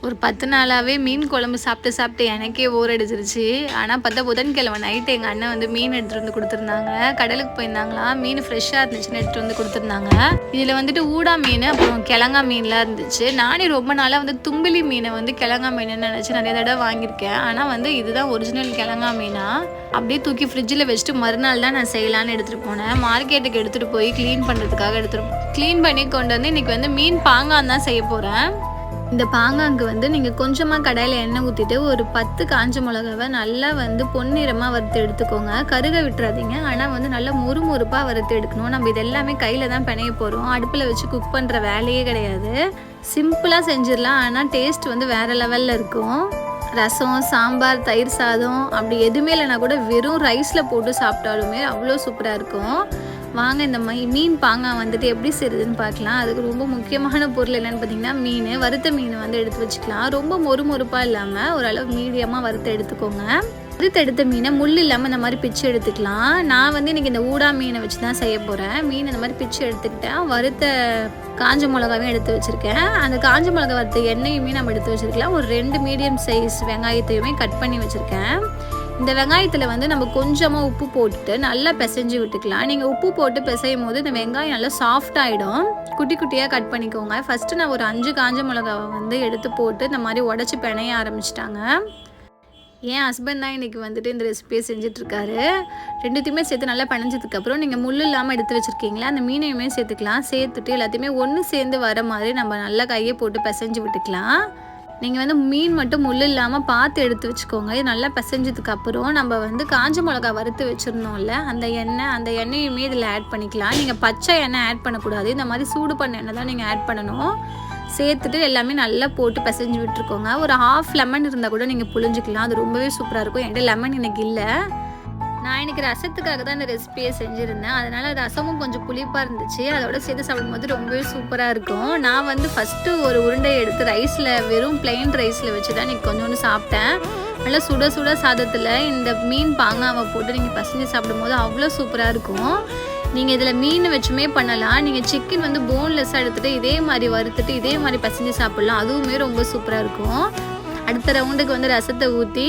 ஒரு 10 நாளாகவே மீன் குழம்பு சாப்பிட்டு எனக்கே போர் அடிச்சிருச்சு. ஆனால் புதன்கிழமை நைட்டு எங்கள் அண்ணன் வந்து மீன் எடுத்துகிட்டு வந்து கொடுத்துருந்தாங்க. கடலுக்கு போயிருந்தாங்களாம். மீன் ஃப்ரெஷ்ஷாக இருந்துச்சுன்னு எடுத்துகிட்டு வந்து கொடுத்துருந்தாங்க. இதில் வந்துட்டு ஊடா மீன் அப்புறம் கிழங்கா மீன்லாம் இருந்துச்சு. நானே ரொம்ப நாளாக வந்து தும்பிலி மீனை வந்து கிழங்கா மீன் நினச்சி நிறைய தடவை வாங்கியிருக்கேன். ஆனால் வந்து இதுதான் ஒரிஜினல் கிழங்கா மீனா. அப்படியே தூக்கி ஃப்ரிட்ஜில் வச்சுட்டு மறுநாள் தான் நான் செய்யலான்னு எடுத்துகிட்டு போனேன். மார்க்கெட்டுக்கு எடுத்துகிட்டு போய் க்ளீன் பண்ணுறதுக்காக க்ளீன் பண்ணி கொண்டு வந்து இன்றைக்கி வந்து மீன் பாங்கான் தான் செய்ய போகிறேன். இந்த பாங்காங்கு வந்து நீங்கள் கொஞ்சமாக கடாயில் எண்ணெய் ஊற்றிட்டு ஒரு 10 காஞ்ச மிளகாவை நல்லா வந்து பொன்னிறமாக வறுத்து எடுத்துக்கோங்க. கருக விட்டுறாதீங்க. ஆனால் வந்து நல்லா முறுமுறுப்பாக வறுத்து எடுக்கணும். நம்ம இது எல்லாமே கையில் தான் பிணைய போகிறோம். அடுப்பில் வச்சு குக் பண்ணுற வேலையே கிடையாது. சிம்பிளாக செஞ்சிடலாம். ஆனால் டேஸ்ட் வந்து வேறு லெவலில் இருக்கும். ரசம், சாம்பார், தயிர் சாதம் அப்படி எதுவுமே இல்லைனா கூட வெறும் ரைஸில் போட்டு சாப்பிட்டாலுமே அவ்வளோ சூப்பராக இருக்கும். வாங்க இந்த மீன் பாங்கான் வந்துட்டு எப்படி செய்யுதுன்னு பார்க்கலாம். அதுக்கு ரொம்ப முக்கியமான பொருள் என்னென்னு பார்த்தீங்கன்னா மீன். வறுத்த மீன் வந்து எடுத்து வச்சுக்கலாம். ரொம்ப மொறுமொறுப்பாக இல்லாமல் ஓரளவு மீடியமாக வறுத்து எடுத்துக்கோங்க. வறுத்து எடுத்த மீனை முள் இல்லாமல் இந்த மாதிரி பிச்சு எடுத்துக்கலாம். நான் வந்து இன்றைக்கி இந்த ஊடா மீனை வச்சு தான் செய்ய போகிறேன். மீன் இந்த மாதிரி பிச்சு எடுத்துக்கிட்டேன். வறுத்த காஞ்ச மிளகாவையும் எடுத்து வச்சுருக்கேன். அந்த காஞ்ச மிளகா வறுத்த எண்ணெயுமே நம்ம எடுத்து வச்சுருக்கலாம். ஒரு 2 மீடியம் சைஸ் வெங்காயத்தையுமே கட் பண்ணி வச்சுருக்கேன். இந்த வெங்காயத்தில் வந்து நம்ம கொஞ்சமாக உப்பு போட்டுட்டு நல்லா பிசைஞ்சு விட்டுக்கலாம். நீங்கள் உப்பு போட்டு பிசையும் போது இந்த வெங்காயம் நல்லா சாஃப்டாகிடும். குட்டி குட்டியாக கட் பண்ணிக்கோங்க. ஃபஸ்ட்டு நான் ஒரு 5 காஞ்ச மிளகாவை வந்து எடுத்து போட்டு இந்த மாதிரி உடச்சி பிணைய ஆரம்பிச்சிட்டாங்க. என் ஹஸ்பண்ட் தான் இன்றைக்கி வந்துட்டு இந்த ரெசிபியை செஞ்சிட்ருக்காரு. ரெண்டுத்தையுமே சேர்த்து நல்லா பிணைஞ்சதுக்கப்புறம் நீங்கள் முள் இல்லாமல் எடுத்து வச்சுருக்கீங்களா அந்த மீனையுமே சேர்த்துக்கலாம். சேர்த்துட்டு எல்லாத்தையுமே ஒன்று சேர்ந்து வர மாதிரி நம்ம நல்லா கையை போட்டு பிசைஞ்சு விட்டுக்கலாம். நீங்கள் வந்து மீன் மட்டும் முள் இல்லாமல் பார்த்து எடுத்து வச்சுக்கோங்க. இது நல்லா பிசைஞ்சதுக்கப்புறம் நம்ம வந்து காஞ்ச மிளகா வறுத்து வச்சுருந்தோம்ல அந்த எண்ணெயுமே இதில் ஆட் பண்ணிக்கலாம். நீங்கள் பச்சை எண்ணெய் ஆட் பண்ணக்கூடாது. இந்த மாதிரி சூடு பண்ண எண்ணெய் தான் நீங்கள் ஆட் பண்ணணும். சேர்த்துட்டு எல்லாமே நல்லா போட்டு பிசைஞ்சு விட்டுருக்கோங்க. ஒரு 1/2 லெமன் இருந்தால் கூட நீங்கள் புழிஞ்சிக்கலாம். அது ரொம்பவே சூப்பராக இருக்கும். என்கிட்ட லெமன் இன்றைக்கி இல்லை. நான் இன்றைக்கி ரசத்துக்காக தான் இந்த ரெசிபியை செஞ்சுருந்தேன். அதனால் ரசமும் கொஞ்சம் புளிப்பாக இருந்துச்சு. அதோட சேர்த்து சாப்பிடும்போது ரொம்பவே சூப்பராக இருக்கும். நான் வந்து ஃபஸ்ட்டு ஒரு உருண்டையை எடுத்து ரைஸில் வெறும் பிளெயின் ரைஸில் வச்சு தான் இன்றைக்கி கொஞ்சோண்டு சாப்பிட்டேன். நல்லா சுட சுட சாதத்தில் இந்த மீன் பாங்காவை போட்டு நீங்கள் பசஞ்சு சாப்பிடும்போது அவ்வளோ சூப்பராக இருக்கும். நீங்கள் இதில் மீன் வச்சுமே பண்ணலாம். நீங்கள் சிக்கன் வந்து போன்லெஸ்ஸாக எடுத்துகிட்டு இதே மாதிரி வறுத்துட்டு இதே மாதிரி பசஞ்சு சாப்பிட்லாம். அதுவுமே ரொம்ப சூப்பராக இருக்கும். அடுத்த ரவுண்டுக்கு வந்து ரசத்தை ஊற்றி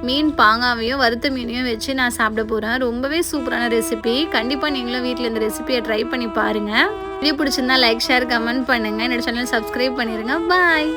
மீன் பாங்காவையும் வறுத்த மீனையும் வச்சு நான் சாப்பிட போகிறேன். ரொம்பவே சூப்பரான ரெசிபி. கண்டிப்பாக நீங்களும் வீட்டில் இந்த ரெசிபியை ட்ரை பண்ணி பாருங்கள். வீடியோ பிடிச்சிருந்தா லைக், ஷேர், கமெண்ட் பண்ணுங்கள். என்னோட சேனல் சப்ஸ்கிரைப் பண்ணிடுங்க. பாய்.